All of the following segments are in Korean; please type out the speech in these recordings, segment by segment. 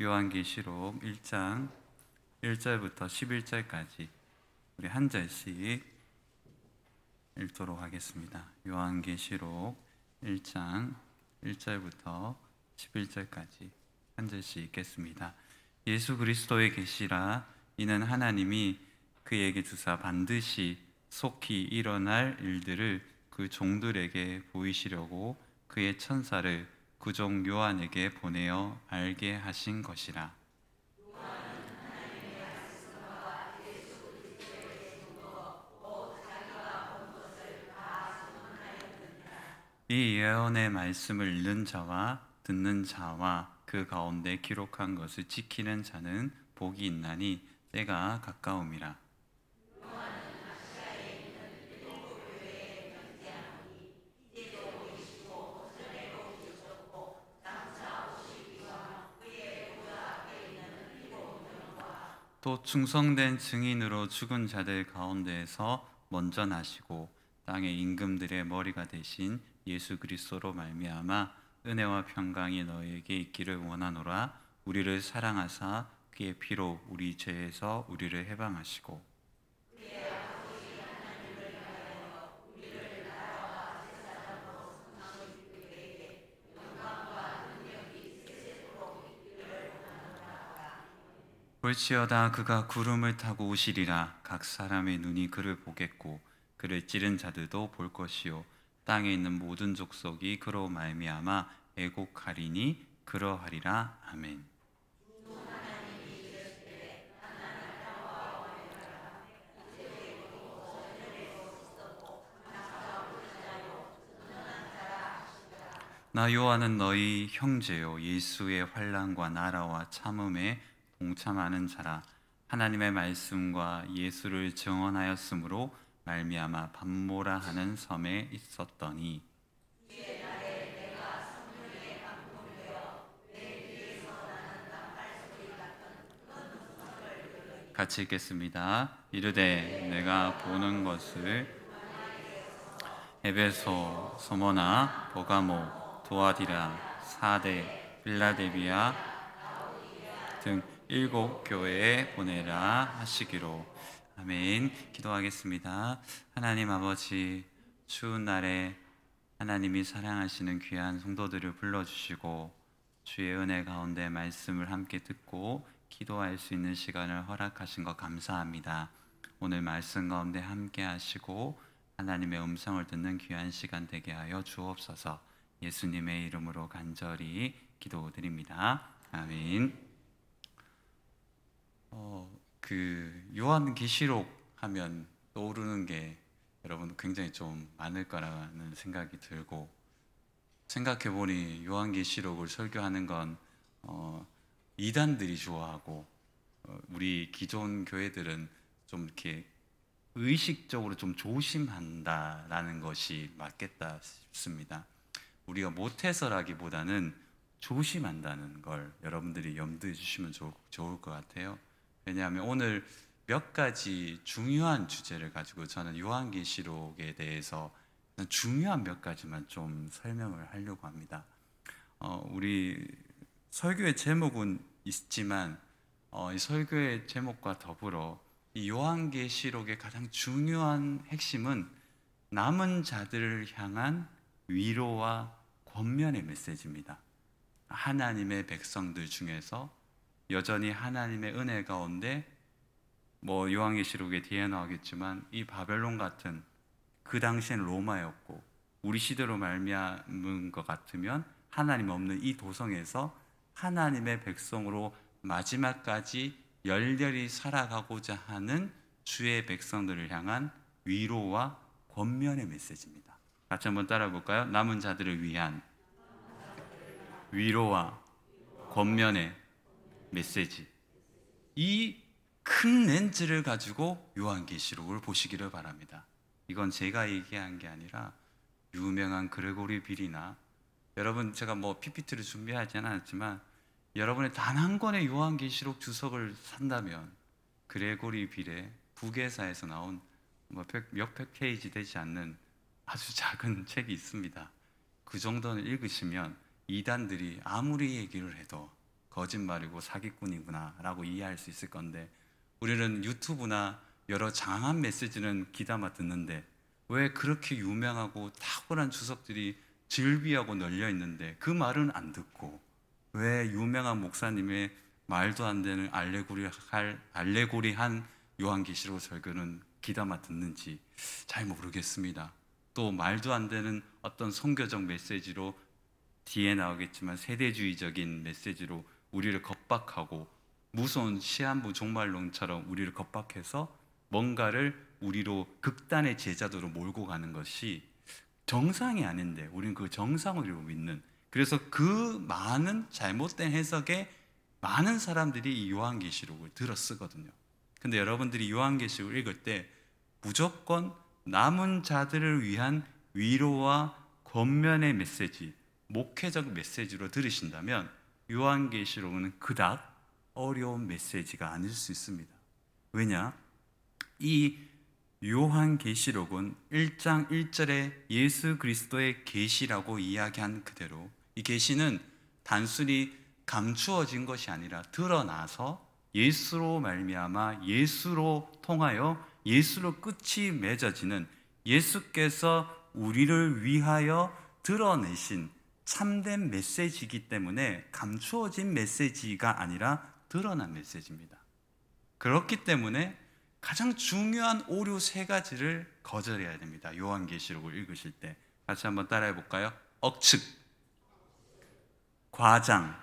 요한계시록 1장 1절부터 11절까지 우리 한 절씩 읽도록 하겠습니다. 요한계시록 1장 1절부터 11절까지 한 절씩 읽겠습니다. 예수 그리스도의 계시라. 이는 하나님이 그에게 주사 반드시 속히 일어날 일들을 그 종들에게 보이시려고 그의 천사를 그 종 요한에게 보내어 알게 하신 것이라. 이 예언의 말씀을 읽는 자와 듣는 자와 그 가운데 기록한 것을 지키는 자는 복이 있나니 때가 가까움이라. 또 충성된 증인으로 죽은 자들 가운데에서 먼저 나시고 땅의 임금들의 머리가 되신 예수 그리스도로 말미암아 은혜와 평강이 너희에게 있기를 원하노라. 우리를 사랑하사 그의 피로 우리 죄에서 우리를 해방하시고 볼지어다 그가 구름을 타고 오시리라. 각 사람의 눈이 그를 보겠고 그를 찌른 자들도 볼 것이요 땅에 있는 모든 족속이 그로 말미암아 애곡하리니 그러하리라. 아멘. 나 요한은 너희 형제요 예수의 환난과 나라와 참음에 동참하는 자라. 하나님의 말씀과 예수를 증언하였으므로 말미암아 밤모라 하는 섬에 있었더니. 같이 읽겠습니다. 이르되 내가 보는 것을 에베소, 소모나, 보가모, 도아디라, 사대, 빌라델비아 등 7교회에 보내라 하시기로. 아멘. 기도하겠습니다. 하나님 아버지, 추운 날에 하나님이 사랑하시는 귀한 성도들을 불러주시고 주의 은혜 가운데 말씀을 함께 듣고 기도할 수 있는 시간을 허락하신 것 감사합니다. 오늘 말씀 가운데 함께 하시고 하나님의 음성을 듣는 귀한 시간 되게 하여 주옵소서. 예수님의 이름으로 간절히 기도드립니다. 아멘. 요한계시록 하면 떠오르는 게 여러분 굉장히 좀 많을 거라는 생각이 들고, 생각해보니 요한계시록을 설교하는 건 이단들이 좋아하고 우리 기존 교회들은 좀 이렇게 의식적으로 좀 조심한다라는 것이 맞겠다 싶습니다. 우리가 못해서라기보다는 조심한다는 걸 여러분들이 염두에 주시면 좋을 것 같아요. 왜냐하면 오늘 몇 가지 중요한 주제를 가지고 저는 요한계시록에 대해서 중요한 몇 가지만 좀 설명을 하려고 합니다. 우리 설교의 제목은 있지만 이 설교의 제목과 더불어 이 요한계시록의 가장 중요한 핵심은 남은 자들을 향한 위로와 권면의 메시지입니다. 하나님의 백성들 중에서 여전히 하나님의 은혜 가운데 요한계시록에 뒤에 나오겠지만 이 바벨론 같은, 그 당시엔 로마였고 우리 시대로 말미암은 것 같으면 하나님 없는 이 도성에서 하나님의 백성으로 마지막까지 열렬히 살아가고자 하는 주의 백성들을 향한 위로와 권면의 메시지입니다. 같이 한번 따라 볼까요? 남은 자들을 위한 위로와 권면의 메시지. 이 큰 렌즈를 가지고 요한계시록을 보시기를 바랍니다. 이건 제가 얘기한 게 아니라 유명한 그레고리 빌이나, 여러분 제가 PPT를 준비하지 않았지만 여러분의 단 한 권의 요한계시록 주석을 산다면 그레고리 빌의 부계사에서 나온 몇백 페이지 되지 않는 아주 작은 책이 있습니다. 그 정도는 읽으시면 이단들이 아무리 얘기를 해도 거짓말이고 사기꾼이구나라고 이해할 수 있을 건데, 우리는 유튜브나 여러 장황한 메시지는 귀담아 듣는데 왜 그렇게 유명하고 탁월한 주석들이 즐비하고 널려 있는데 그 말은 안 듣고 왜 유명한 목사님의 말도 안 되는 알레고리한 요한계시록 설교는 귀담아 듣는지 잘 모르겠습니다. 또 말도 안 되는 어떤 선교적 메시지로, 뒤에 나오겠지만 세대주의적인 메시지로 우리를 겁박하고 무서운 시한부 종말론처럼 우리를 겁박해서 뭔가를 우리로 극단의 제자도로 몰고 가는 것이 정상이 아닌데 우리는 그 정상으로 믿는, 그래서 그 많은 잘못된 해석에 많은 사람들이 이 요한계시록을 들어 쓰거든요. 근데 여러분들이 요한계시록을 읽을 때 무조건 남은 자들을 위한 위로와 권면의 메시지, 목회적 메시지로 들으신다면 요한계시록은 그닥 어려운 메시지가 아닐 수 있습니다. 왜냐? 이 요한계시록은 1장 1절에 예수 그리스도의 계시라고 이야기한 그대로 이 계시는 단순히 감추어진 것이 아니라 드러나서 예수로 말미암아 예수로 통하여 예수로 끝이 맺어지는, 예수께서 우리를 위하여 드러내신 참된 메시지이기 때문에 감추어진 메시지가 아니라 드러난 메시지입니다. 그렇기 때문에 가장 중요한 오류 세 가지를 거절해야 됩니다. 요한계시록을 읽으실 때 같이 한번 따라해 볼까요? 억측, 과장,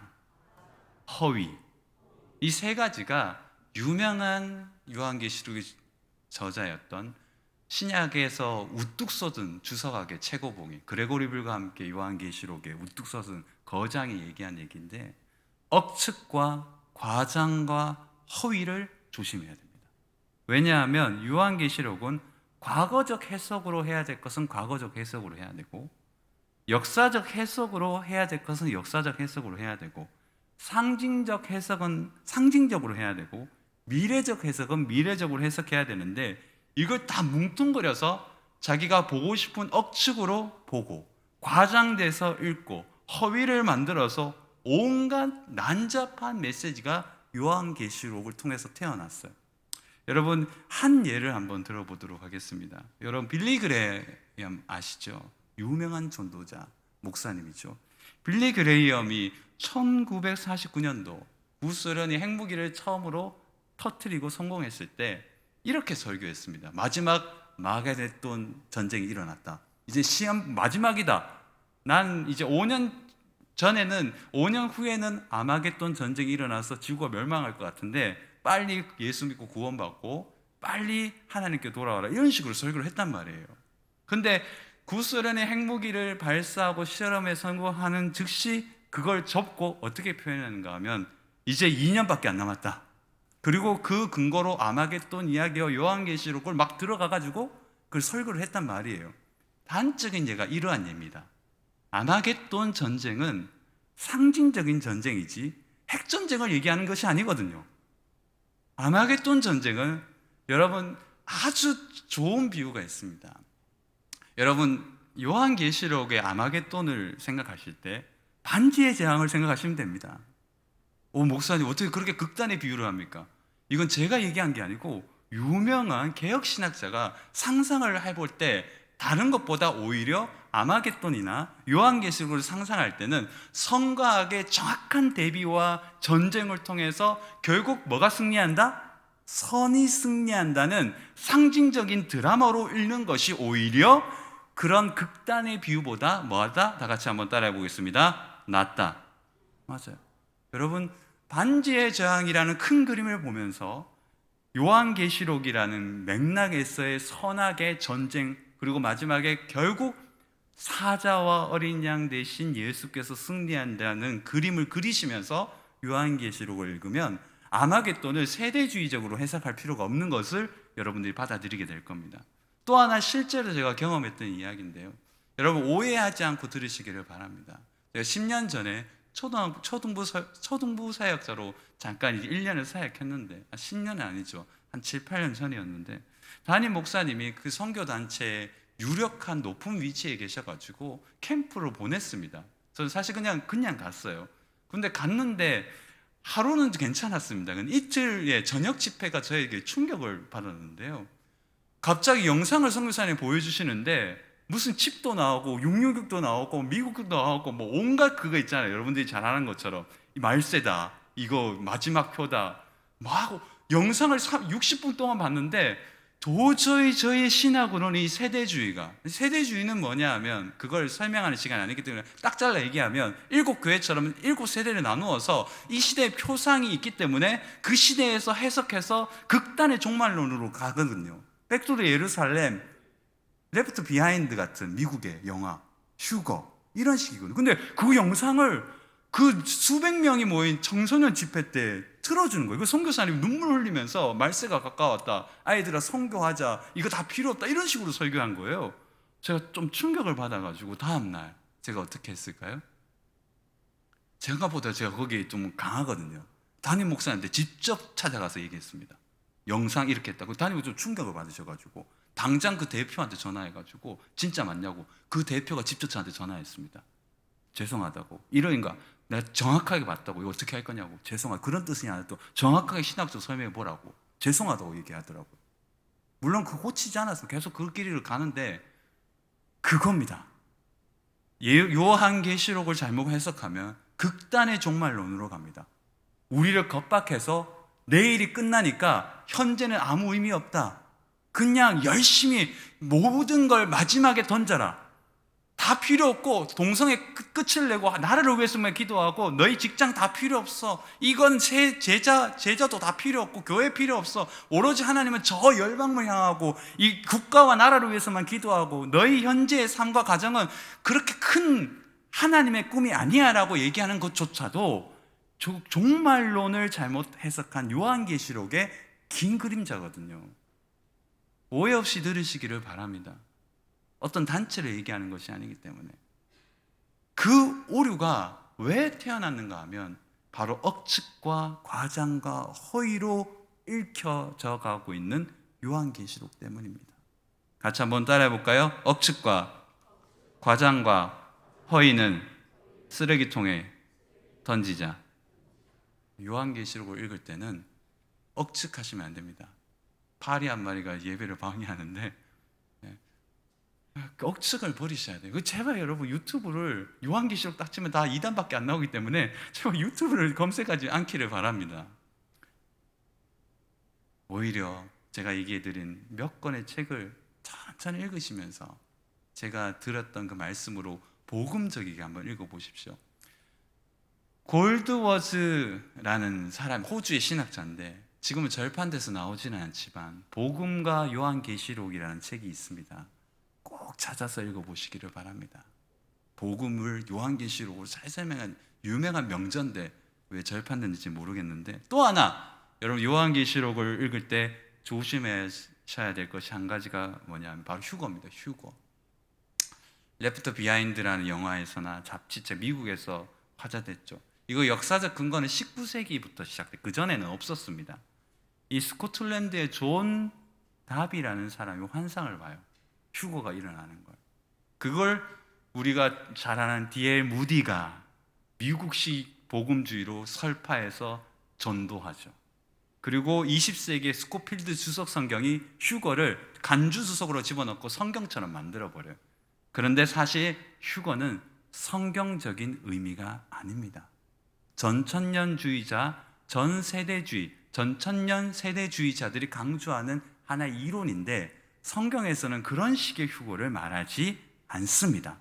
허위. 이 세 가지가 유명한 요한계시록의 저자였던 신약에서 우뚝 솟은 주석학의 최고봉이 그레고리 불과 함께 요한계시록에 우뚝 솟은 거장이 얘기한 얘기인데, 억측과 과장과 허위를 조심해야 됩니다. 왜냐하면 요한계시록은 과거적 해석으로 해야 될 것은 과거적 해석으로 해야 되고, 역사적 해석으로 해야 될 것은 역사적 해석으로 해야 되고, 상징적 해석은 상징적으로 해야 되고, 미래적 해석은 미래적으로 해석해야 되는데, 이걸 다 뭉뚱그려서 자기가 보고 싶은 억측으로 보고 과장돼서 읽고 허위를 만들어서 온갖 난잡한 메시지가 요한계시록을 통해서 태어났어요. 여러분, 한 예를 한번 들어보도록 하겠습니다. 여러분, 빌리 그레이엄 아시죠? 유명한 전도자 목사님이죠. 빌리 그레이엄이 1949년도 구소련이 핵무기를 처음으로 터뜨리고 성공했을 때 이렇게 설교했습니다. 마지막 마게도는 전쟁이 일어났다. 이제 시험 마지막이다. 난 이제 5년 후에는 아마겟돈 전쟁이 일어나서 지구가 멸망할 것 같은데 빨리 예수 믿고 구원받고 빨리 하나님께 돌아와라. 이런 식으로 설교를 했단 말이에요. 근데 구소련의 핵무기를 발사하고 실험에 성공하는 즉시 그걸 접고 어떻게 표현하는가 하면 이제 2년밖에 안 남았다. 그리고 그 근거로 아마겟돈 이야기와 요한계시록을 막 들어가가지고 그걸 설교를 했단 말이에요. 단적인 예가 이러한 예입니다. 아마겟돈 전쟁은 상징적인 전쟁이지 핵전쟁을 얘기하는 것이 아니거든요. 아마겟돈 전쟁은 여러분 아주 좋은 비유가 있습니다. 여러분, 요한계시록의 아마겟돈을 생각하실 때 반지의 제왕을 생각하시면 됩니다. 목사님 어떻게 그렇게 극단의 비유를 합니까? 이건 제가 얘기한 게 아니고 유명한 개혁신학자가 상상을 해볼 때 다른 것보다 오히려 아마겟돈이나 요한계시록을 상상할 때는 선과 악의 정확한 대비와 전쟁을 통해서 결국 뭐가 승리한다? 선이 승리한다는 상징적인 드라마로 읽는 것이 오히려 그런 극단의 비유보다 뭐하다? 다 같이 한번 따라해 보겠습니다. 낫다. 맞아요. 여러분, 반지의 제왕이라는 큰 그림을 보면서 요한계시록이라는 맥락에서의 선악의 전쟁, 그리고 마지막에 결국 사자와 어린 양 대신 예수께서 승리한다는 그림을 그리시면서 요한계시록을 읽으면 아마겟돈을 세대주의적으로 해석할 필요가 없는 것을 여러분들이 받아들이게 될 겁니다. 또 하나 실제로 제가 경험했던 이야기인데요. 여러분 오해하지 않고 들으시기를 바랍니다. 제가 10년 전에 초등부 사역자로 잠깐 이제 1년을 사역했는데 10년은 아니죠. 한 7, 8년 전이었는데 담임 목사님이 그 선교단체에 유력한 높은 위치에 계셔가지고 캠프로 보냈습니다. 저는 사실 그냥 갔어요. 근데 갔는데 하루는 괜찮았습니다. 근데 이틀의 저녁 집회가 저에게 충격을 받았는데요. 갑자기 영상을 선교사님이 보여주시는데 무슨 칩도 나오고 666도 나오고 미국도 나오고 뭐 온갖 그거 있잖아요. 여러분들이 잘 아는 것처럼 이 말세다, 이거 마지막 표다 뭐 하고 영상을 60분 동안 봤는데 도저히 저의 신학으로는 이 세대주의는 뭐냐 하면 그걸 설명하는 시간이 아니기 때문에 딱 잘라 얘기하면 7교회처럼 7세대를 나누어서 이 시대의 표상이 있기 때문에 그 시대에서 해석해서 극단의 종말론으로 가거든요. 백투더 예루살렘, 레프트 비하인드 같은 미국의 영화, 휴거 이런 식이거든요. 근데 그 영상을 그 수백 명이 모인 청소년 집회 때 틀어주는 거예요. 그 선교사님이 눈물 흘리면서 말세가 가까웠다, 아이들아 선교하자, 이거 다 필요 없다, 이런 식으로 설교한 거예요. 제가 좀 충격을 받아가지고 다음날 제가 어떻게 했을까요? 생각보다 제가 거기에 좀 강하거든요. 담임 목사님한테 직접 찾아가서 얘기했습니다. 영상 이렇게 했다고. 담임이 좀 충격을 받으셔가지고 당장 그 대표한테 전화해가지고 진짜 맞냐고 그 대표가 직접 저한테 전화했습니다. 죄송하다고, 이러인가 내가 정확하게 봤다고, 이거 어떻게 할 거냐고, 죄송하다, 그런 뜻이 아니라 또 정확하게 신학적 설명해 보라고, 죄송하다고 얘기하더라고요. 물론 그 고치지 않았어. 계속 그 길을 가는데 그겁니다. 요한계시록을 잘못 해석하면 극단의 종말론으로 갑니다. 우리를 겁박해서 내일이 끝나니까 현재는 아무 의미 없다, 그냥 열심히 모든 걸 마지막에 던져라, 다 필요 없고 동성애 끝을 내고 나라를 위해서만 기도하고 너희 직장 다 필요 없어, 이건 제자도 다 필요 없고 교회 필요 없어, 오로지 하나님은 저 열방을 향하고 이 국가와 나라를 위해서만 기도하고 너희 현재의 삶과 가정은 그렇게 큰 하나님의 꿈이 아니야 라고 얘기하는 것조차도 종말론을 잘못 해석한 요한계시록의 긴 그림자거든요. 오해 없이 들으시기를 바랍니다. 어떤 단체를 얘기하는 것이 아니기 때문에. 그 오류가 왜 태어났는가 하면 바로 억측과 과장과 허위로 읽혀져 가고 있는 요한계시록 때문입니다. 같이 한번 따라해 볼까요? 억측과 과장과 허위는 쓰레기통에 던지자. 요한계시록을 읽을 때는 억측하시면 안 됩니다. 파리 한 마리가 예배를 방해하는데 억측을 버리셔야 돼요. 제발 여러분 유튜브를 요한계시록 딱 치면 다 2단밖에 안 나오기 때문에 제발 유튜브를 검색하지 않기를 바랍니다. 오히려 제가 얘기해드린 몇 권의 책을 천천히 읽으시면서 제가 들었던 그 말씀으로 복음적이게 한번 읽어보십시오. 골드워즈라는 사람, 호주의 신학자인데 지금은 절판돼서 나오지는 않지만 복음과 요한계시록이라는 책이 있습니다. 꼭 찾아서 읽어보시기를 바랍니다. 복음을 요한계시록으로 잘 설명한 유명한 명저인데 왜 절판됐는지 모르겠는데, 또 하나 여러분 요한계시록을 읽을 때 조심하셔야 될 것이 한 가지가 뭐냐면 바로 휴거입니다. 휴거. 레프트 비하인드라는 영화에서나 잡지책, 미국에서 화제됐죠. 이거 역사적 근거는 19세기부터 시작돼. 그 전에는 없었습니다. 이 스코틀랜드의 존 다비라는 사람이 환상을 봐요. 휴거가 일어나는 걸. 그걸 우리가 잘 아는 D.L. 무디가 미국식 복음주의로 설파해서 전도하죠. 그리고 20세기에 스코필드 주석 성경이 휴거를 간주 주석으로 집어넣고 성경처럼 만들어버려요. 그런데 사실 휴거는 성경적인 의미가 아닙니다. 전천년주의자, 전세대주의, 전천년 세대주의자들이 강조하는 하나의 이론인데 성경에서는 그런 식의 휴거를 말하지 않습니다.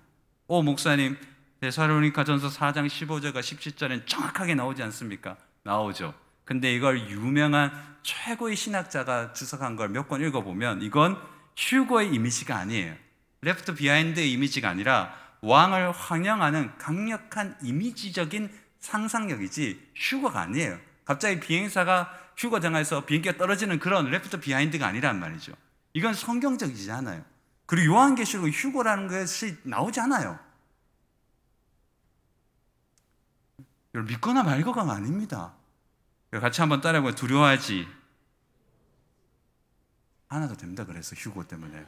목사님, 데살로니가전서 4장 15절과 17절엔 정확하게 나오지 않습니까? 나오죠. 근데 이걸 유명한 최고의 신학자가 주석한 걸 몇 권 읽어보면 이건 휴거의 이미지가 아니에요. 레프트 비하인드의 이미지가 아니라 왕을 환영하는 강력한 이미지적인 상상력이지 휴거가 아니에요. 갑자기 비행사가 휴거 장에서 비행기가 떨어지는 그런 레프트 비하인드가 아니란 말이죠. 이건 성경적이지 않아요. 그리고 요한계시록 휴거라는 것이 나오지 않아요. 여러분 믿거나 말거가 아닙니다. 같이 한번 따라해보면 두려워하지 않아도 됩니다. 그래서 휴거 때문에.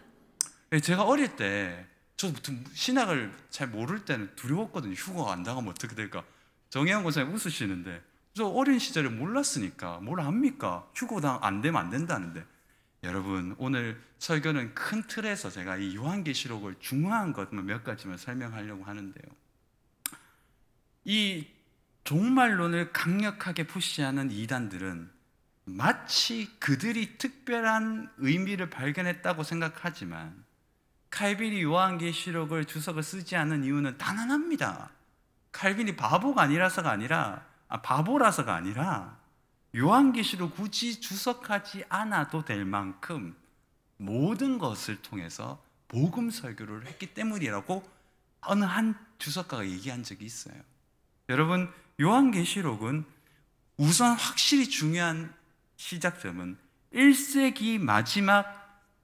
제가 어릴 때 저도 신학을 잘 모를 때는 두려웠거든요. 휴거 안 당하면 어떻게 될까. 정혜영 권사님 웃으시는데 저 어린 시절에 몰랐으니까 뭘 압니까? 휴고당 안 되면 안 된다는데. 여러분, 오늘 설교는 큰 틀에서 제가 이 요한계시록을 중요한 것만 몇 가지만 설명하려고 하는데요. 이 종말론을 강력하게 푸시하는 이단들은 마치 그들이 특별한 의미를 발견했다고 생각하지만 칼빈이 요한계시록을 주석을 쓰지 않은 이유는 단 하나입니다. 칼빈이 바보라서가 아니라 요한계시록 굳이 주석하지 않아도 될 만큼 모든 것을 통해서 복음 설교를 했기 때문이라고 어느 한 주석가가 얘기한 적이 있어요. 여러분, 요한계시록은 우선 확실히 중요한 시작점은 1세기 마지막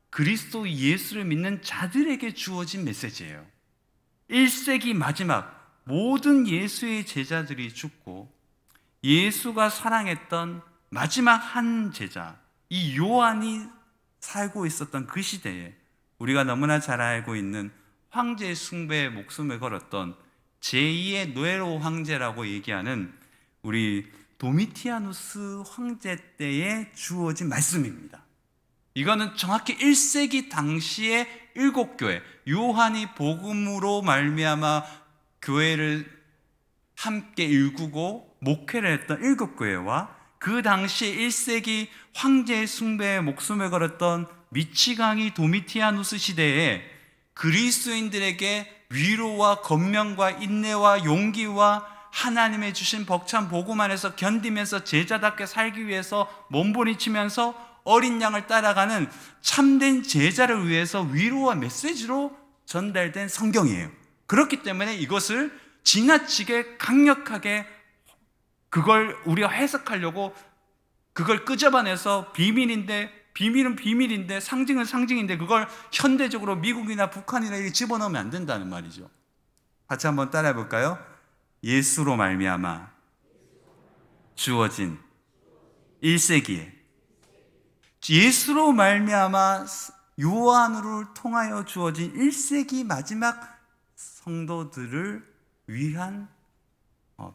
그리스도 예수를 믿는 자들에게 주어진 메시지예요. 1세기 마지막 모든 예수의 제자들이 죽고 예수가 사랑했던 마지막 한 제자, 이 요한이 살고 있었던 그 시대에 우리가 너무나 잘 알고 있는 황제 숭배에 목숨을 걸었던 제2의 네로 황제라고 얘기하는 우리 도미티아누스 황제 때에 주어진 말씀입니다. 이거는 정확히 1세기 당시의 7교회, 요한이 복음으로 말미암아 교회를 함께 일구고 목회를 했던 7교회와 그 당시 1세기 황제의 숭배에 목숨을 걸었던 미치광이 도미티아누스 시대에 그리스도인들에게 위로와 권면과 인내와 용기와 하나님의 주신 벅찬 복음 안에서 견디면서 제자답게 살기 위해서 몸부림치면서 어린 양을 따라가는 참된 제자를 위해서 위로와 메시지로 전달된 성경이에요. 그렇기 때문에 이것을 지나치게 강력하게 그걸 우리가 해석하려고 그걸 끄집어내서 비밀은 비밀인데 상징은 상징인데 그걸 현대적으로 미국이나 북한이나 이렇게 집어넣으면 안 된다는 말이죠. 같이 한번 따라해 볼까요? 예수로 말미암아 주어진 1세기에 예수로 말미암아 요한으로 통하여 주어진 1세기 마지막 성도들을 위한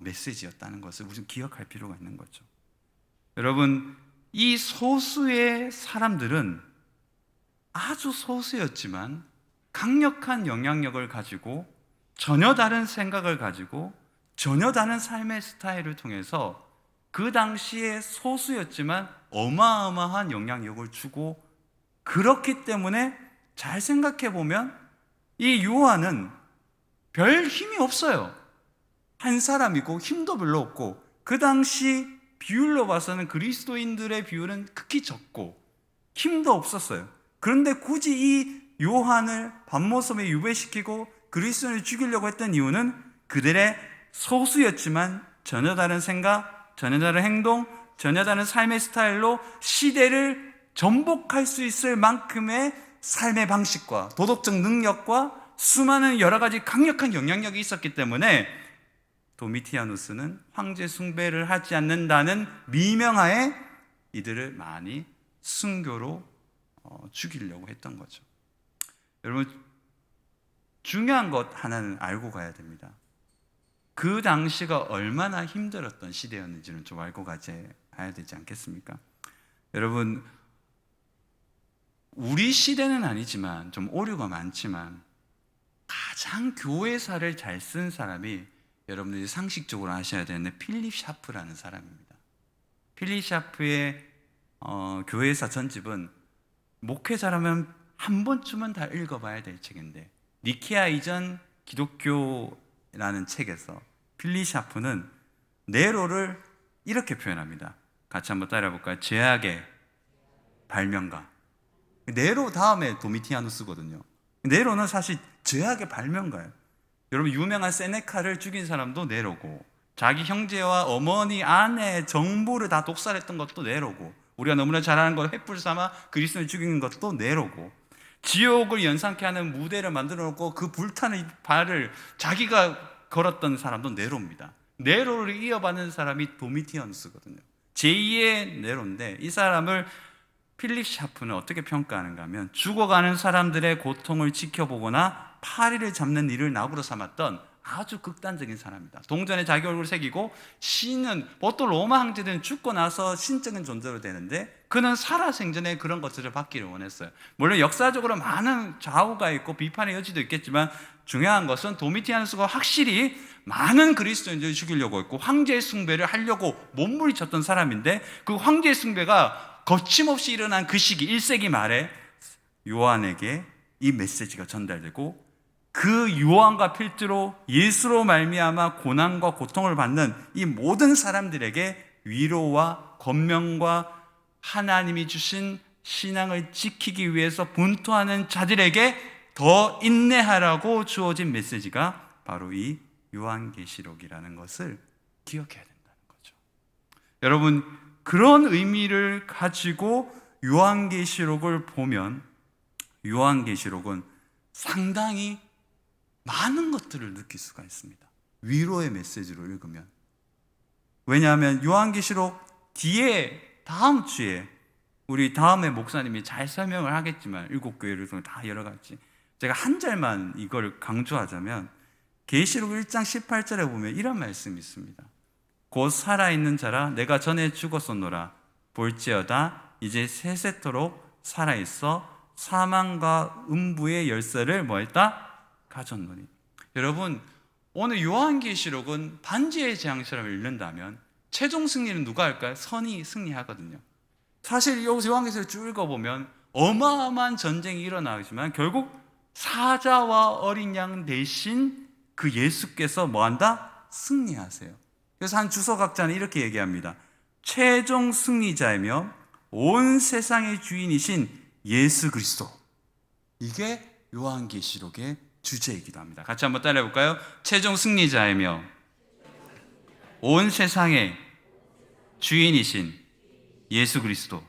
메시지였다는 것을 우리는 기억할 필요가 있는 거죠. 여러분, 이 소수의 사람들은 아주 소수였지만 강력한 영향력을 가지고 전혀 다른 생각을 가지고 전혀 다른 삶의 스타일을 통해서 그 당시에 소수였지만 어마어마한 영향력을 주고, 그렇기 때문에 잘 생각해 보면 이 요한은 별 힘이 없어요. 한 사람이고 힘도 별로 없고, 그 당시 비율로 봐서는 그리스도인들의 비율은 극히 적고 힘도 없었어요. 그런데 굳이 이 요한을 밤모섬에 유배시키고 그리스도인을 죽이려고 했던 이유는 그들의 소수였지만 전혀 다른 생각, 전혀 다른 행동, 전혀 다른 삶의 스타일로 시대를 전복할 수 있을 만큼의 삶의 방식과 도덕적 능력과 수많은 여러 가지 강력한 영향력이 있었기 때문에 도미티아누스는 황제 숭배를 하지 않는다는 미명하에 이들을 많이 순교로 죽이려고 했던 거죠. 여러분, 중요한 것 하나는 알고 가야 됩니다. 그 당시가 얼마나 힘들었던 시대였는지는 좀 알고 가야 되지 않겠습니까? 여러분, 우리 시대는 아니지만 좀 오류가 많지만 가장 교회사를 잘 쓴 사람이 여러분들이 상식적으로 아셔야 되는데 필립 샤프라는 사람입니다. 필립 샤프의 교회사 전집은 목회자라면 한 번쯤은 다 읽어봐야 될 책인데, 니케아 이전 기독교라는 책에서 필립 샤프는 네로를 이렇게 표현합니다. 같이 한번 따라해볼까요? 죄악의 발명가. 네로 다음에 도미티아누스거든요. 네로는 사실 죄악의 발명가예요. 여러분, 유명한 세네카를 죽인 사람도 네로고, 자기 형제와 어머니, 아내, 정부를 다 독살했던 것도 네로고, 우리가 너무나 잘 아는 것 횃불 삼아 그리스도를 죽인 것도 네로고, 지옥을 연상케 하는 무대를 만들어 놓고 그 불타는 발을 자기가 걸었던 사람도 네로입니다. 네로를 이어받는 사람이 도미티아누스거든요. 제2의 네로인데, 이 사람을 필립 샤프는 어떻게 평가하는가 하면, 죽어가는 사람들의 고통을 지켜보거나 파리를 잡는 일을 낙으로 삼았던 아주 극단적인 사람이다. 동전에 자기 얼굴을 새기고, 신은 보통 로마 황제들은 죽고 나서 신적인 존재로 되는데 그는 살아생전에 그런 것들을 받기를 원했어요. 물론 역사적으로 많은 좌우가 있고 비판의 여지도 있겠지만 중요한 것은 도미티아누스가 확실히 많은 그리스도인들을 죽이려고 했고 황제의 숭배를 하려고 몸부림쳤던 사람인데, 그 황제의 숭배가 거침없이 일어난 그 시기 1세기 말에 요한에게 이 메시지가 전달되고, 그 요한과 필두로 예수로 말미암아 고난과 고통을 받는 이 모든 사람들에게 위로와 권면과 하나님이 주신 신앙을 지키기 위해서 분투하는 자들에게 더 인내하라고 주어진 메시지가 바로 이 요한계시록이라는 것을 기억해야 된다는 거죠. 여러분, 그런 의미를 가지고 요한계시록을 보면 요한계시록은 상당히 많은 것들을 느낄 수가 있습니다. 위로의 메시지로 읽으면. 왜냐하면 요한계시록 뒤에 다음 주에 우리 다음에 목사님이 잘 설명을 하겠지만 일곱 교회를 통해 다 여러 가지, 제가 한 절만 이걸 강조하자면 계시록 1장 18절에 보면 이런 말씀이 있습니다. 곧 살아있는 자라 내가 전에 죽었었노라 볼지어다 이제 세세토록 살아있어 사망과 음부의 열쇠를 뭐했다? 가졌노니. 여러분, 오늘 요한계시록은 반지의 제왕처럼 읽는다면 최종 승리는 누가 할까요? 선이 승리하거든요. 사실 여기서 요한계시록 쭉 읽어보면 어마어마한 전쟁이 일어나지만 결국 사자와 어린 양 대신 그 예수께서 뭐한다? 승리하세요. 그래서 한 주석학자는 이렇게 얘기합니다. 최종 승리자이며 온 세상의 주인이신 예수 그리스도. 이게 요한계시록의 주제이기도 합니다. 같이 한번 따라해 볼까요? 최종 승리자이며 온 세상의 주인이신 예수 그리스도.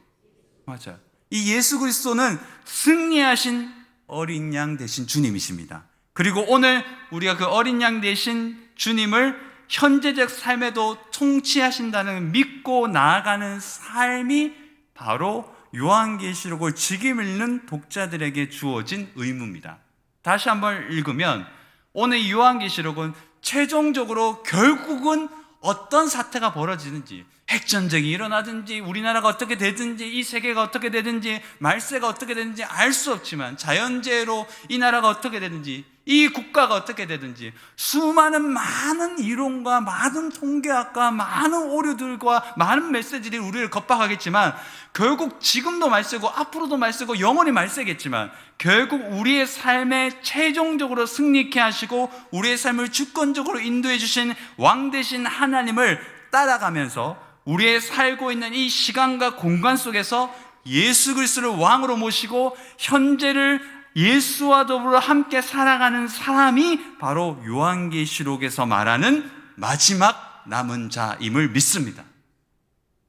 맞아요. 이 예수 그리스도는 승리하신 어린 양 되신 주님이십니다. 그리고 오늘 우리가 그 어린 양 되신 주님을 현재적 삶에도 통치하신다는 믿고 나아가는 삶이 바로 요한계시록을 지금 읽는 독자들에게 주어진 의무입니다. 다시 한번 읽으면 오늘 요한계시록은 최종적으로 결국은 어떤 사태가 벌어지는지, 핵전쟁이 일어나든지 우리나라가 어떻게 되든지 이 세계가 어떻게 되든지 말세가 어떻게 되든지 알 수 없지만, 자연재해로 이 나라가 어떻게 되든지 이 국가가 어떻게 되든지 수많은 많은 이론과 많은 통계학과 많은 오류들과 많은 메시지들이 우리를 겁박하겠지만, 결국 지금도 말세고 앞으로도 말세고 영원히 말세겠지만 결국 우리의 삶에 최종적으로 승리케 하시고 우리의 삶을 주권적으로 인도해 주신 왕 되신 하나님을 따라가면서 우리의 살고 있는 이 시간과 공간 속에서 예수 그리스도를 왕으로 모시고 현재를 예수와 더불어 함께 살아가는 사람이 바로 요한계시록에서 말하는 마지막 남은 자임을 믿습니다.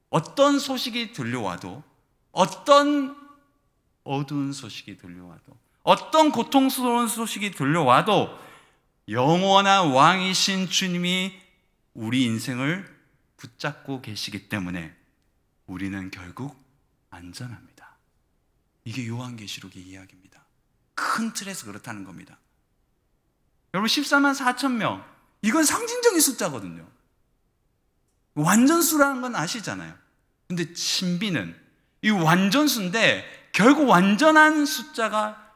어떤 소식이 들려와도, 어떤 어두운 소식이 들려와도, 어떤 고통스러운 소식이 들려와도 영원한 왕이신 주님이 우리 인생을 붙잡고 계시기 때문에 우리는 결국 안전합니다. 이게 요한계시록의 이야기입니다. 큰 틀에서 그렇다는 겁니다. 여러분, 14만 4천 명, 이건 상징적인 숫자거든요. 완전수라는 건 아시잖아요. 근데 신비는 이 완전수인데 결국 완전한 숫자가,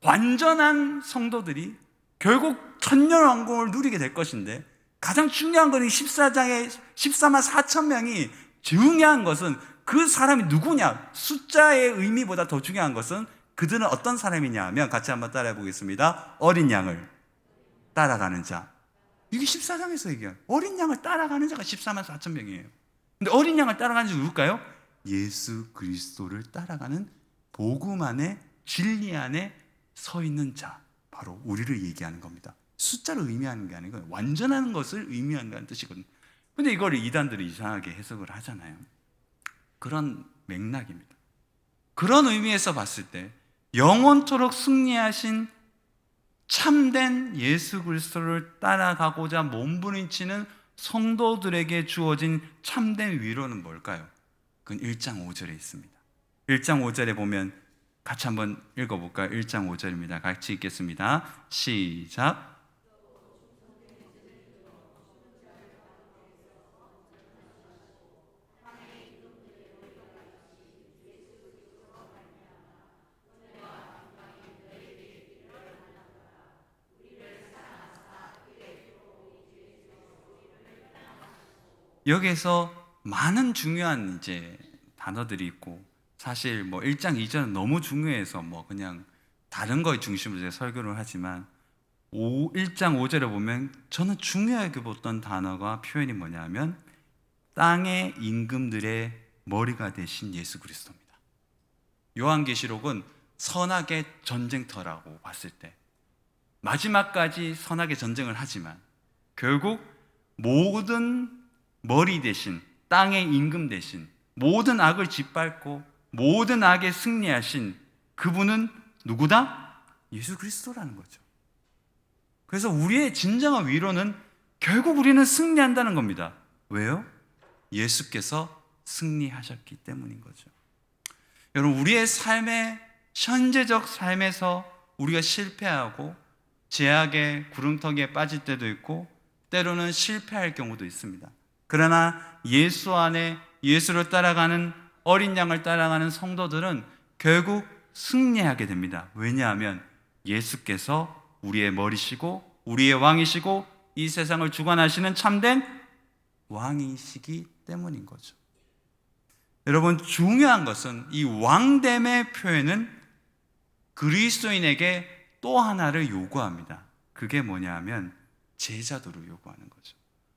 완전한 성도들이 결국 천년왕국을 누리게 될 것인데, 가장 중요한 건 이 14장의 14만 4천 명이 중요한 것은 그 사람이 누구냐, 숫자의 의미보다 더 중요한 것은 그들은 어떤 사람이냐 하면, 같이 한번 따라해 보겠습니다. 어린 양을 따라가는 자. 이게 14장에서 얘기해요. 어린 양을 따라가는 자가 14만 4천 명이에요. 근데 어린 양을 따라가는 자가 누굴까요? 예수 그리스도를 따라가는 복음 안에, 진리 안에 서 있는 자, 바로 우리를 얘기하는 겁니다. 숫자를 의미하는 게 아니고 완전한 것을 의미한다는 뜻이거든요. 근데 이걸 이단들이 이상하게 해석을 하잖아요. 그런 맥락입니다. 그런 의미에서 봤을 때 영원토록 승리하신 참된 예수 그리스도를 따라가고자 몸부림치는 성도들에게 주어진 참된 위로는 뭘까요? 그건 1장 5절에 있습니다. 1장 5절에 보면 같이 한번 읽어볼까요? 1장 5절입니다. 같이 읽겠습니다. 시작. 여기에서 많은 중요한 이제 단어들이 있고, 사실 뭐 1장 2절은 너무 중요해서 뭐 그냥 다른 거에 중심으로 제가 설교를 하지만 1장 5절에 보면 저는 중요하게 봤던 단어가 표현이 뭐냐면 땅의 임금들의 머리가 되신 예수 그리스도입니다. 요한계시록은 선악의 전쟁터라고 봤을 때 마지막까지 선악의 전쟁을 하지만 결국 모든 머리 대신 땅의 임금 대신 모든 악을 짓밟고 모든 악에 승리하신 그분은 누구다? 예수 그리스도라는 거죠. 그래서 우리의 진정한 위로는 결국 우리는 승리한다는 겁니다. 왜요? 예수께서 승리하셨기 때문인 거죠. 여러분, 우리의 삶의 현재적 삶에서 우리가 실패하고 제약의 구름터기에 빠질 때도 있고 때로는 실패할 경우도 있습니다. 그러나 예수 안에 예수를 따라가는 어린 양을 따라가는 성도들은 결국 승리하게 됩니다. 왜냐하면 예수께서 우리의 머리시고 우리의 왕이시고 이 세상을 주관하시는 참된 왕이시기 때문인 거죠. 여러분, 중요한 것은 이 왕됨의 표현은 그리스도인에게 또 하나를 요구합니다. 그게 뭐냐면 제자도를 요구하는 거죠.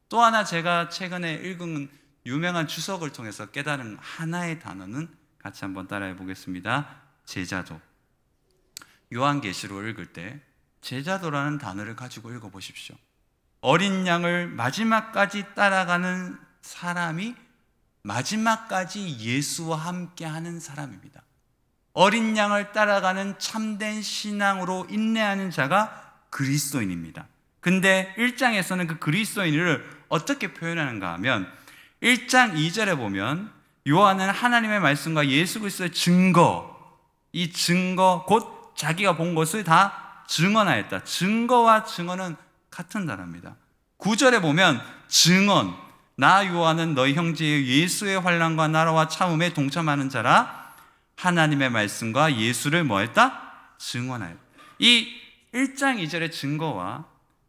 또 하나 제가 최근에 읽은 유명한 주석을 통해서 깨달은 하나의 단어는 같이 한번 따라해 보겠습니다. 제자도. 요한계시록을 읽을 때 제자도라는 단어를 가지고 읽어보십시오. 어린 양을 마지막까지 따라가는 사람이 마지막까지 예수와 함께하는 사람입니다. 어린 양을 따라가는 참된 신앙으로 인내하는 자가 그리스도인입니다. 근데 1장에서는 그 그리스도인을 어떻게 표현하는가 하면 1장 2절에 보면 요한은 하나님의 말씀과 예수 그리스도의 증거, 이 증거 곧 자기가 본 것을 다 증언하였다. 증거와 증언은 같은 단어입니다. 9절에 보면 증언, 나 요한은 너희 형제 예수의 환난과 나라와 참음에 동참하는 자라. 하나님의 말씀과 예수를 뭐 했다? 증언하였다. 이 1장 2절의 증거와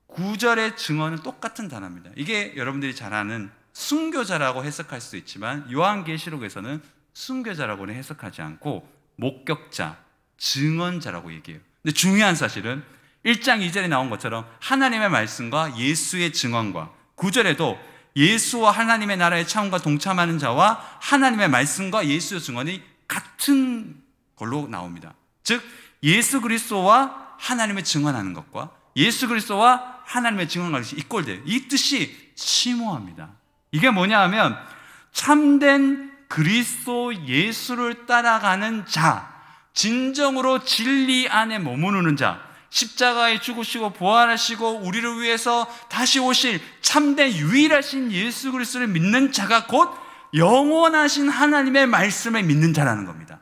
9절의 증언은 똑같은 단어입니다. 이게 여러분들이 잘 아는 순교자라고 해석할 수도 있지만 요한계시록에서는 순교자라고는 해석하지 않고 목격자, 증언자라고 얘기해요. 근데 중요한 사실은 1장 2절에 나온 것처럼 하나님의 말씀과 예수의 증언과 9절에도 예수와 하나님의 나라의 참음과 동참하는 자와 하나님의 말씀과 예수의 증언이 같은 걸로 나옵니다. 즉 예수 그리스도와 하나님의 증언하는 것과 예수 그리스도와 하나님의 증언하는 것이 이꼴돼요. 이 뜻이 심오합니다. 이게 뭐냐 하면 참된 그리스도 예수를 따라가는 자, 진정으로 진리 안에 머무르는 자, 십자가에 죽으시고 부활하시고 우리를 위해서 다시 오실 참된 유일하신 예수 그리스도를 믿는 자가 곧 영원하신 하나님의 말씀을 믿는 자라는 겁니다.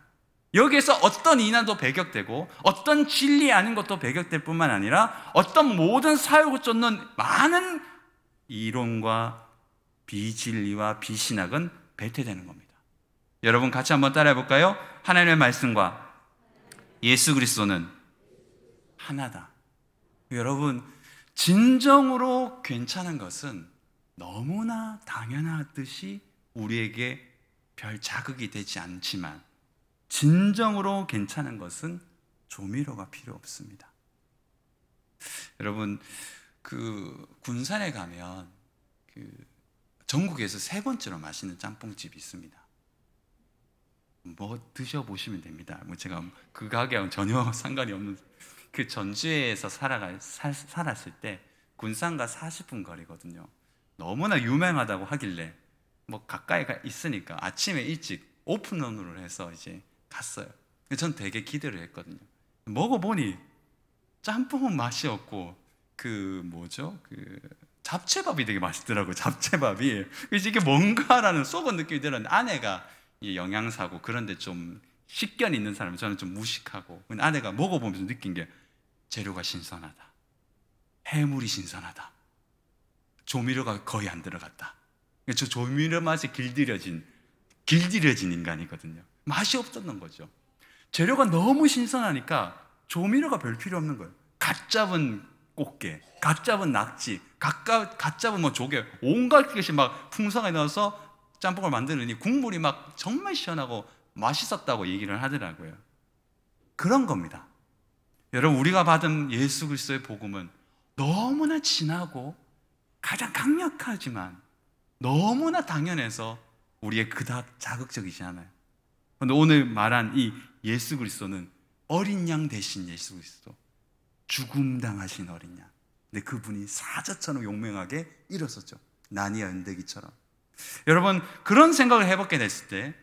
여기에서 어떤 이난도 배격되고 어떤 진리 아닌 것도 배격될 뿐만 아니라 어떤 모든 사역을 쫓는 많은 이론과 비진리와 비신학은 배태되는 겁니다. 여러분 같이 한번 따라해 볼까요? 하나님의 말씀과 예수 그리스도는 하나다. 여러분, 진정으로 괜찮은 것은 너무나 당연하듯이 우리에게 별 자극이 되지 않지만 진정으로 괜찮은 것은 조미료가 필요 없습니다. 여러분, 그 군산에 가면 그 전국에서 3번째로 맛있는 짬뽕집이 있습니다. 뭐 드셔보시면 됩니다. 뭐 제가 그 가게하고는 전혀 상관이 없는, 그 전주에서 살았을 때 군산과 40분 거리거든요. 너무나 유명하다고 하길래 뭐 가까이 있으니까 아침에 일찍 오픈런으로 해서 이제 갔어요. 전 되게 기대를 했거든요. 먹어보니 짬뽕은 맛이 없고 그 잡채밥이 되게 맛있더라고요. 잡채밥이. 그래서 이게 뭔가라는 썩은 느낌이 들었는데 아내가 영양사고 그런데 좀 식견 있는 사람, 저는 좀 무식하고, 근데 아내가 먹어보면서 느낀 게 재료가 신선하다, 해물이 신선하다, 조미료가 거의 안 들어갔다. 저 조미료 맛이 길들여진 인간이거든요. 맛이 없었던 거죠. 재료가 너무 신선하니까 조미료가 별 필요 없는 거예요. 갓 잡은 꽃게, 갓 잡은 낙지, 갓 잡은 뭐 조개, 온갖 것이 막 풍성하게 넣어서 짬뽕을 만드느니 국물이 막 정말 시원하고 맛있었다고 얘기를 하더라고요. 그런 겁니다. 여러분, 우리가 받은 예수 그리스도의 복음은 너무나 진하고 가장 강력하지만 너무나 당연해서 우리의 그닥 자극적이지 않아요. 그런데 오늘 말한 이 예수 그리스도는 어린 양 대신 예수 그리스도, 죽음 당하신 어린 양. 근데 그분이 사자처럼 용맹하게 일어섰죠. 나니아 은대기처럼. 여러분, 그런 생각을 해보게 됐을 때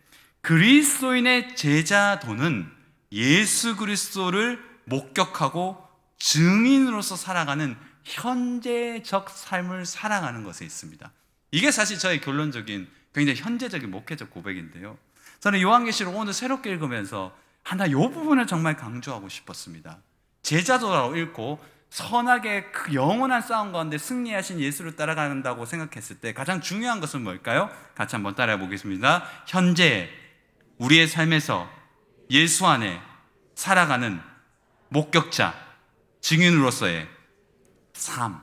그리스도인의 제자도는 예수 그리스도를 목격하고 증인으로서 살아가는 현재적 삶을 살아가는 것에 있습니다. 이게 사실 저의 결론적인 굉장히 현재적인 목회적 고백인데요, 저는 요한계시록 오늘 새롭게 읽으면서 하나 이 부분을 정말 강조하고 싶었습니다. 제자도라고 읽고 선하게 그 영원한 싸움 가운데 승리하신 예수를 따라간다고 생각했을 때 가장 중요한 것은 뭘까요? 같이 한번 따라해 보겠습니다. 현재 우리의 삶에서 예수 안에 살아가는 목격자, 증인으로서의 삶.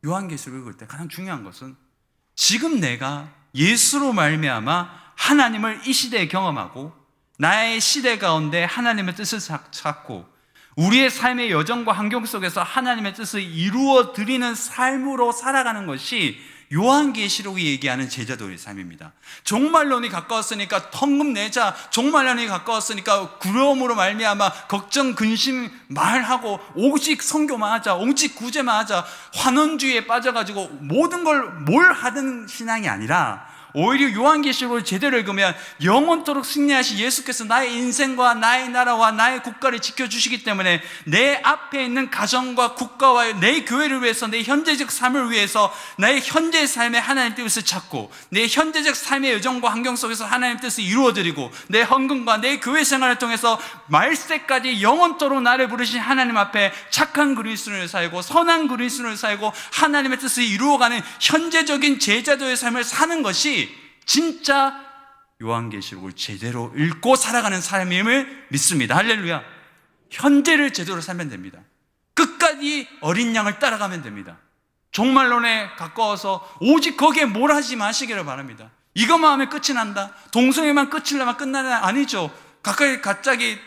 요한계시록 읽을 때 가장 중요한 것은 지금 내가 예수로 말미암아 하나님을 이 시대에 경험하고 나의 시대 가운데 하나님의 뜻을 찾고 우리의 삶의 여정과 환경 속에서 하나님의 뜻을 이루어 드리는 삶으로 살아가는 것이 요한계시록이 얘기하는 제자도의 삶입니다. 종말론이 가까웠으니까 텅금 내자, 종말론이 가까웠으니까 두려움으로 말미암아 걱정, 근심 말하고 오직 선교만 하자, 오직 구제만 하자, 환원주의에 빠져가지고 모든 걸 뭘 하든 신앙이 아니라 오히려 요한계시록을 제대로 읽으면 영원토록 승리하신 예수께서 나의 인생과 나의 나라와 나의 국가를 지켜주시기 때문에 내 앞에 있는 가정과 국가와 내 교회를 위해서, 내 현재적 삶을 위해서 나의 현재의 삶에 하나님의 뜻을 찾고 내 현재적 삶의 여정과 환경 속에서 하나님의 뜻을 이루어드리고 내 헌금과 내 교회 생활을 통해서 말세까지 영원토록 나를 부르신 하나님 앞에 착한 그리스도인을 살고 선한 그리스도인을 살고 하나님의 뜻을 이루어가는 현재적인 제자도의 삶을 사는 것이 진짜 요한계시록을 제대로 읽고 살아가는 삶임을 믿습니다. 할렐루야. 현재를 제대로 살면 됩니다. 끝까지 어린 양을 따라가면 됩니다. 종말론에 가까워서 오직 거기에 뭘 하지 마시기를 바랍니다. 이것만 하면 끝이 난다, 동성애만 끝을 내면 끝나냐, 아니죠. 갑자기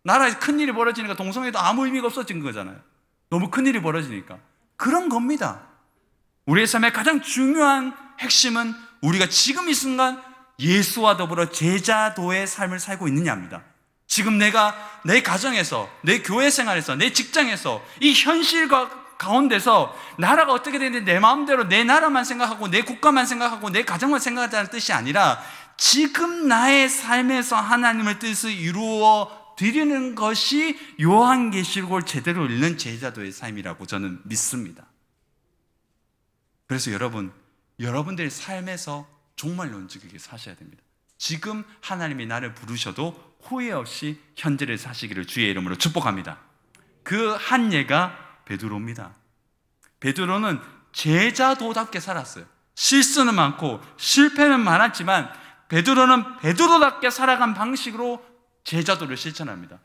나라에서 큰일이 벌어지니까 동성애도 아무 의미가 없어진 거잖아요. 너무 큰일이 벌어지니까. 그런 겁니다. 우리의 삶의 가장 중요한 핵심은 우리가 지금 이 순간 예수와 더불어 제자도의 삶을 살고 있느냐입니다. 지금 내가 내 가정에서, 내 교회 생활에서, 내 직장에서 이 현실과 가운데서 나라가 어떻게 되는지 내 마음대로 내 나라만 생각하고 내 국가만 생각하고 내 가정만 생각하자는 뜻이 아니라 지금 나의 삶에서 하나님의 뜻을 이루어 드리는 것이 요한계시록을 제대로 읽는 제자도의 삶이라고 저는 믿습니다. 그래서 여러분들의 삶에서 종말론적이게 사셔야 됩니다. 지금 하나님이 나를 부르셔도 후회 없이 현재를 사시기를 주의 이름으로 축복합니다. 그 한 예가 베드로입니다. 베드로는 제자도답게 살았어요. 실수는 많고 실패는 많았지만 베드로는 베드로답게 살아간 방식으로 제자도를 실천합니다.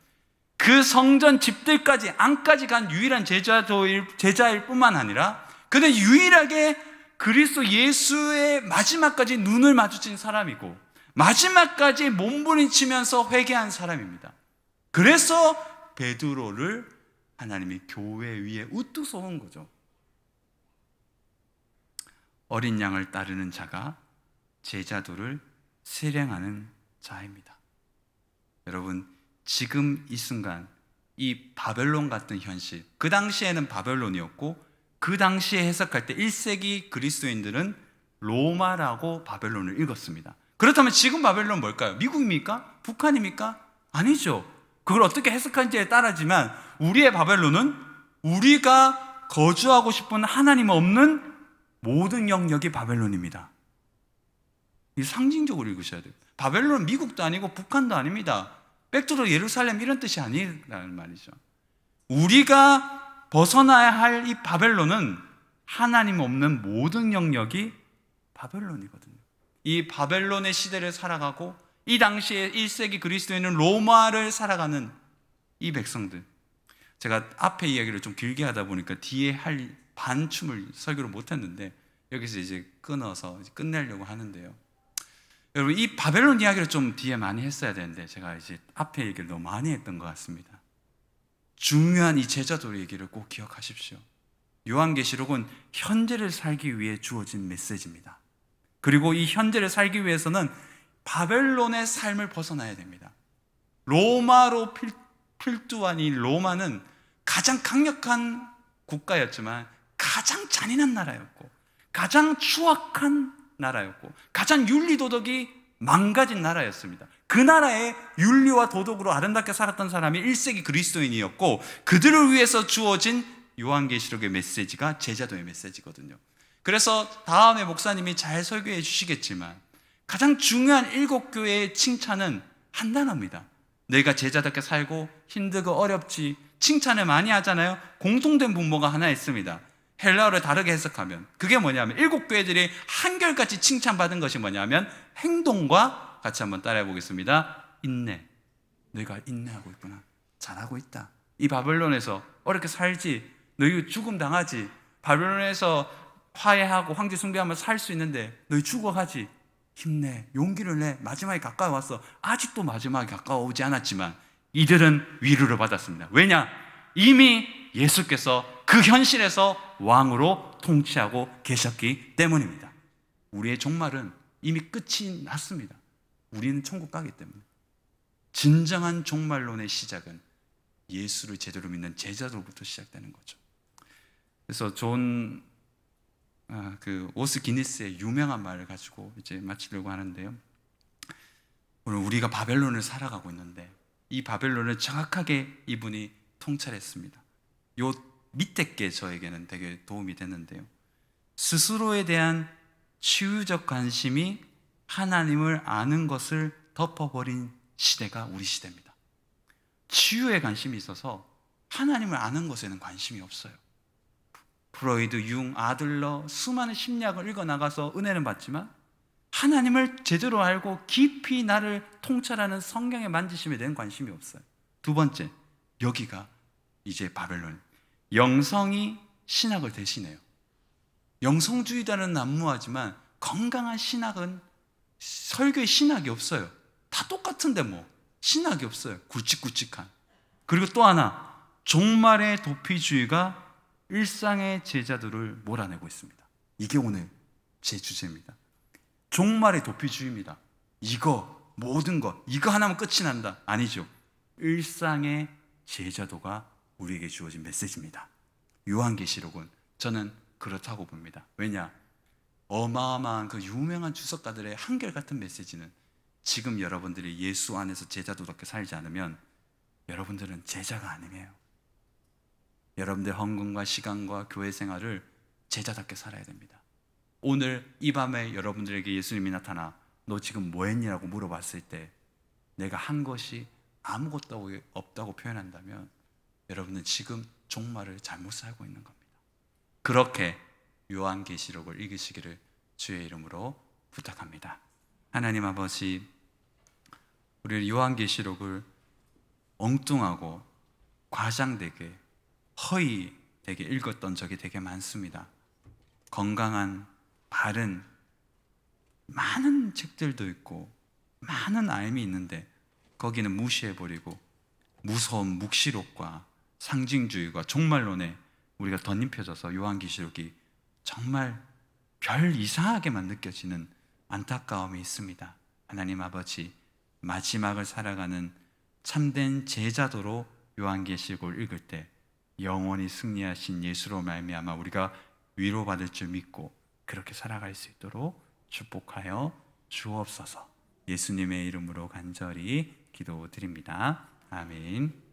그 성전 집들까지 안까지 간 유일한 제자일 뿐만 아니라 그는 유일하게 그리스도 예수의 마지막까지 눈을 마주친 사람이고 마지막까지 몸부림치면서 회개한 사람입니다. 그래서 베드로를 하나님이 교회 위에 우뚝 세운 거죠. 어린 양을 따르는 자가 제자도를 실행하는 자입니다. 여러분, 지금 이 순간 이 바벨론 같은 현실, 그 당시에는 바벨론이었고 그 당시에 해석할 때 1세기 그리스도인들은 로마라고 바벨론을 읽었습니다. 그렇다면 지금 바벨론 뭘까요? 미국입니까? 북한입니까? 아니죠. 그걸 어떻게 해석하는지에 따라지만 우리의 바벨론은 우리가 거주하고 싶은 하나님 없는 모든 영역이 바벨론입니다. 이 상징적으로 읽으셔야 돼요. 바벨론은 미국도 아니고 북한도 아닙니다. 백두도 예루살렘 이런 뜻이 아니라는 말이죠. 우리가 벗어나야 할 이 바벨론은 하나님 없는 모든 영역이 바벨론이거든요. 이 바벨론의 시대를 살아가고 이 당시에 1세기 그리스도인은 로마를 살아가는 이 백성들, 제가 앞에 이야기를 좀 길게 하다 보니까 뒤에 할 반춤을 설교를 못했는데 여기서 이제 끊어서 이제 끝내려고 하는데요. 여러분, 이 바벨론 이야기를 좀 뒤에 많이 했어야 되는데 제가 이제 앞에 얘기를 너무 많이 했던 것 같습니다. 중요한 이 제자도 얘기를 꼭 기억하십시오. 요한계시록은 현재를 살기 위해 주어진 메시지입니다. 그리고 이 현재를 살기 위해서는 바벨론의 삶을 벗어나야 됩니다. 로마로 필두한 이 로마는 가장 강력한 국가였지만 가장 잔인한 나라였고 가장 추악한 나라였고 가장 윤리도덕이 망가진 나라였습니다. 그 나라의 윤리와 도덕으로 아름답게 살았던 사람이 1세기 그리스도인이었고 그들을 위해서 주어진 요한계시록의 메시지가 제자도의 메시지거든요. 그래서 다음에 목사님이 잘 설교해 주시겠지만 가장 중요한 7교회의 칭찬은 한 단어입니다. 너희가 제자답게 살고 힘들고 어렵지, 칭찬을 많이 하잖아요. 공통된 분모가 하나 있습니다. 헬라어를 다르게 해석하면 그게 뭐냐면 7교회들이 한결같이 칭찬받은 것이 뭐냐면 행동과 같이 한번 따라해 보겠습니다. 인내. 너희가 인내하고 있구나. 잘하고 있다. 이 바벨론에서 어렵게 살지. 너희 죽음 당하지. 바벨론에서 화해하고 황제 숭배하면 살 수 있는데 너희 죽어가지. 힘내. 용기를 내. 마지막에 가까이 왔어. 아직도 마지막에 가까워오지 않았지만 이들은 위로를 받았습니다. 왜냐? 이미 예수께서 그 현실에서 왕으로 통치하고 계셨기 때문입니다. 우리의 종말은 이미 끝이 났습니다. 우리는 천국 가기 때문에. 진정한 종말론의 시작은 예수를 제대로 믿는 제자들로부터 시작되는 거죠. 그래서 오스 기니스의 유명한 말을 가지고 이제 마치려고 하는데요. 오늘 우리가 바벨론을 살아가고 있는데 이 바벨론을 정확하게 이분이 통찰했습니다. 요 밑에 게 저에게는 되게 도움이 됐는데요. 스스로에 대한 치유적 관심이 하나님을 아는 것을 덮어버린 시대가 우리 시대입니다. 치유에 관심이 있어서 하나님을 아는 것에는 관심이 없어요. 프로이드, 융, 아들러 수많은 심리학을 읽어나가서 은혜는 받지만 하나님을 제대로 알고 깊이 나를 통찰하는 성경의 만지심에 대한 관심이 없어요. 두 번째, 여기가 이제 바벨론. 영성이 신학을 대신해요. 영성주의자는 난무하지만 건강한 신학은 설교에 신학이 없어요. 다 똑같은데 뭐 신학이 없어요. 굵직굵직한. 그리고 또 하나, 종말의 도피주의가 일상의 제자들을 몰아내고 있습니다. 이게 오늘 제 주제입니다. 종말의 도피주의입니다. 이거 모든 것 이거 하나면 끝이 난다. 아니죠. 일상의 제자도가 우리에게 주어진 메시지입니다. 요한계시록은 저는 그렇다고 봅니다. 왜냐? 어마어마한 그 유명한 주석가들의 한결같은 메시지는 지금 여러분들이 예수 안에서 제자도답게 살지 않으면 여러분들은 제자가 아니에요. 여러분들 헌금과 시간과 교회 생활을 제자답게 살아야 됩니다. 오늘 이 밤에 여러분들에게 예수님이 나타나 너 지금 뭐 했냐고 물어봤을 때 내가 한 것이 아무것도 없다고 표현한다면 여러분은 지금 종말을 잘못 살고 있는 겁니다. 그렇게 요한계시록을 읽으시기를 주의 이름으로 부탁합니다. 하나님 아버지, 우리 요한계시록을 엉뚱하고 과장되게 허위되게 읽었던 적이 되게 많습니다. 건강한 바른 많은 책들도 있고 많은 알미 있는데 거기는 무시해버리고 무서운 묵시록과 상징주의와 종말론에 우리가 덧입혀져서 요한계시록이 정말 별 이상하게만 느껴지는 안타까움이 있습니다. 하나님 아버지, 마지막을 살아가는 참된 제자도로 요한계시록을 읽을 때 영원히 승리하신 예수로 말미암아 우리가 위로받을 줄 믿고 그렇게 살아갈 수 있도록 축복하여 주옵소서. 예수님의 이름으로 간절히 기도드립니다. 아멘.